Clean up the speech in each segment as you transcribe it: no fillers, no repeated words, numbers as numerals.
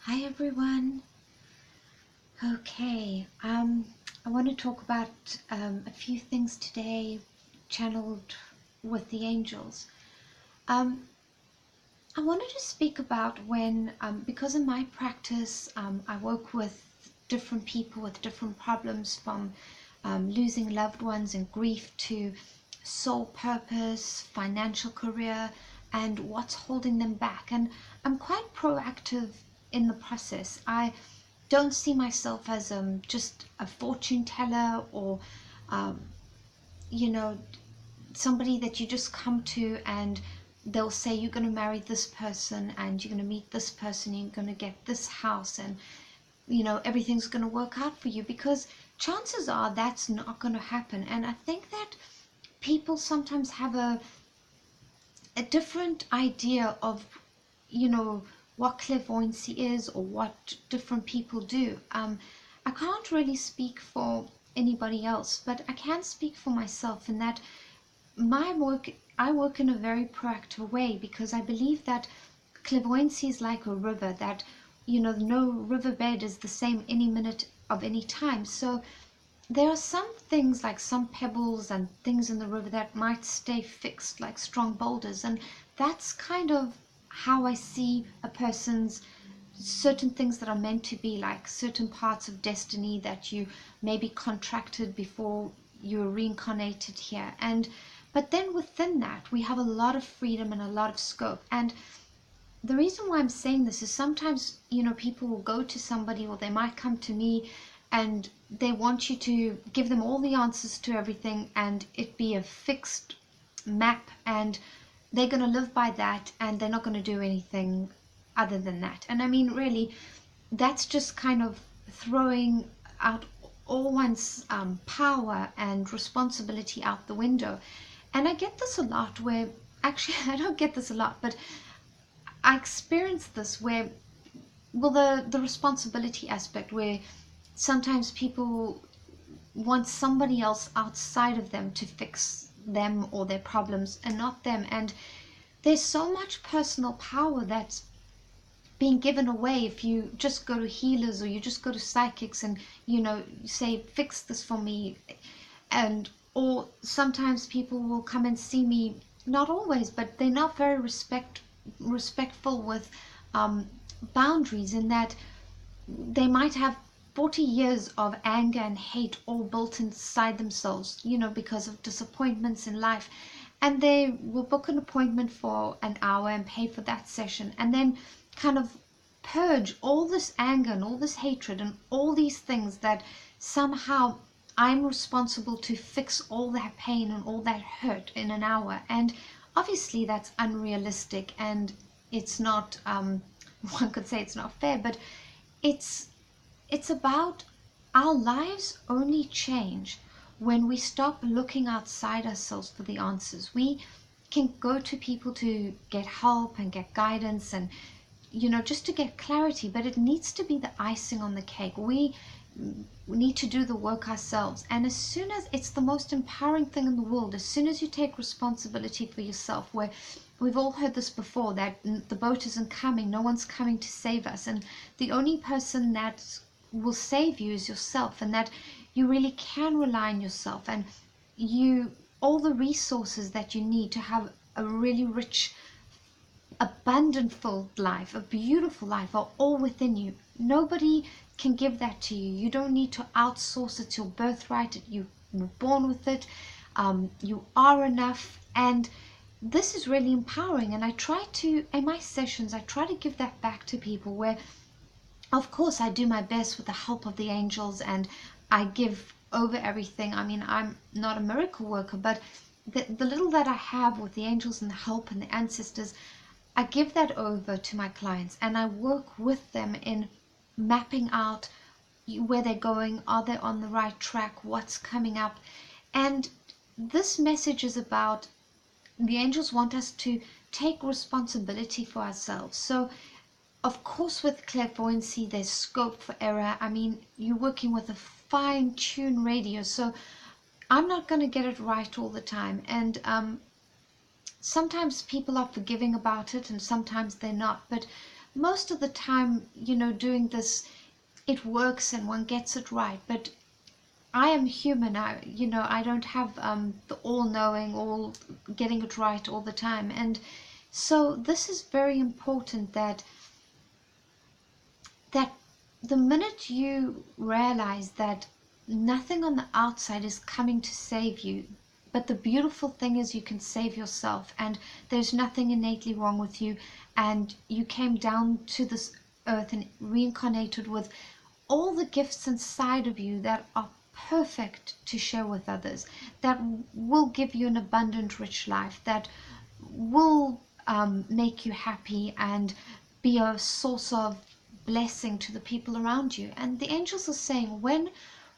Hi everyone. Okay, I want to talk about a few things today, channeled with the angels. Um, I wanted to speak about when, because in my practice, I work with different people with different problems, from losing loved ones and grief to soul purpose, financial career, and what's holding them back. And I'm quite proactive in the process. I don't see myself as just a fortune teller or, um, you know, somebody that you just come to and they'll say you're going to marry this person and you're going to meet this person, you're going to get this house, and everything's going to work out for you, because chances are that's not going to happen. And I think that people sometimes have a different idea of what clairvoyancy is or what different people do. I can't really speak for anybody else, but I can speak for myself in that I work in a very proactive way, because I believe that clairvoyancy is like a river, that no riverbed is the same any minute of any time. So there are some things, like some pebbles and things in the river, that might stay fixed like strong boulders, and that's kind of how I see a person's certain things that are meant to be, like certain parts of destiny that you maybe contracted before you were reincarnated here. And but then within that we have a lot of freedom and a lot of scope. And the reason why I'm saying this is sometimes people will go to somebody, or they might come to me, and they want you to give them all the answers to everything and it be a fixed map, and they're going to live by that and they're not going to do anything other than that. And I mean, really, that's just kind of throwing out all one's power and responsibility out the window. And I get this a lot where, actually, I don't get this a lot, but I experience this where, well, the responsibility aspect, where sometimes people want somebody else outside of them to fix them or their problems and not them. And there's so much personal power that's being given away if you just go to healers, or you just go to psychics and say, fix this for me. And or sometimes people will come and see me, not always, but they're not very respectful with boundaries, in that they might have 40 years of anger and hate all built inside themselves, because of disappointments in life. And they will book an appointment for an hour and pay for that session, and then kind of purge all this anger and all this hatred and all these things, that somehow I'm responsible to fix all that pain and all that hurt in an hour. And obviously that's unrealistic, and it's not, one could say it's not fair, but it's about, our lives only change when we stop looking outside ourselves for the answers. We can go to people to get help and get guidance and just to get clarity, but it needs to be the icing on the cake. We need to do the work ourselves. And as soon as, it's the most empowering thing in the world, as soon as you take responsibility for yourself, where we've all heard this before, that the boat isn't coming, no one's coming to save us, and the only person that will save you is yourself, and that you really can rely on yourself, and all the resources that you need to have a really rich, abundant, full life, a beautiful life, are all within you. Nobody can give that to you. You don't need to outsource it. It's your birthright. You were born with it. You are enough. And this is really empowering. And I try to, in my sessions, I try to give that back to people, where of course I do my best with the help of the angels, and I give over everything. I mean, I'm not a miracle worker, but the little that I have with the angels and the help and the ancestors, I give that over to my clients, and I work with them in mapping out where they're going, are they on the right track, what's coming up. And this message is about, the angels want us to take responsibility for ourselves. So of course with clairvoyancy there's scope for error. I mean, you're working with a fine-tuned radio, so I'm not going to get it right all the time. And sometimes people are forgiving about it and sometimes they're not. But most of the time, doing this, it works and one gets it right. But I am human. I don't have the all-knowing, all getting it right all the time. And so this is very important, that the minute you realize that nothing on the outside is coming to save you, but the beautiful thing is you can save yourself, and there's nothing innately wrong with you, and you came down to this earth and reincarnated with all the gifts inside of you that are perfect to share with others, that will give you an abundant, rich life, that will make you happy and be a source of blessing to the people around you. And the angels are saying, when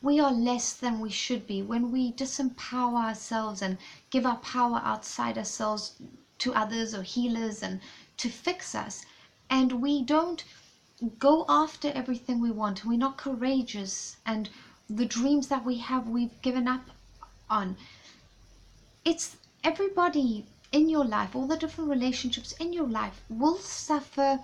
we are less than we should be, when we disempower ourselves and give our power outside ourselves to others or healers and to fix us, and we don't go after everything we want, we're not courageous, and the dreams that we have, we've given up on. It's everybody in your life, all the different relationships in your life will suffer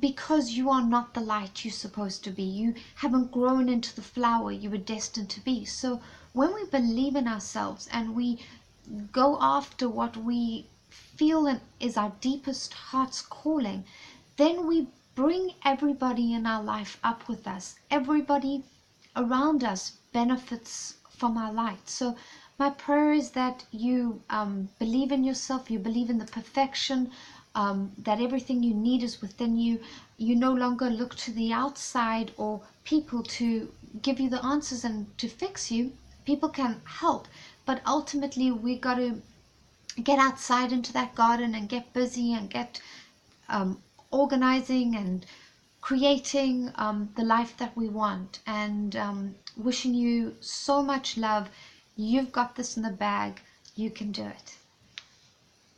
because you are not the light you're supposed to be. You haven't grown into the flower you were destined to be. So when we believe in ourselves and we go after what we feel is our deepest heart's calling, then we bring everybody in our life up with us. Everybody around us benefits from our light. So my prayer is that you believe in yourself, you believe in the perfection, that everything you need is within you. You no longer look to the outside or people to give you the answers and to fix you. People can help, but ultimately we got to get outside into that garden and get busy and get organizing and creating the life that we want. And wishing you so much love. You've got this in the bag. You can do it.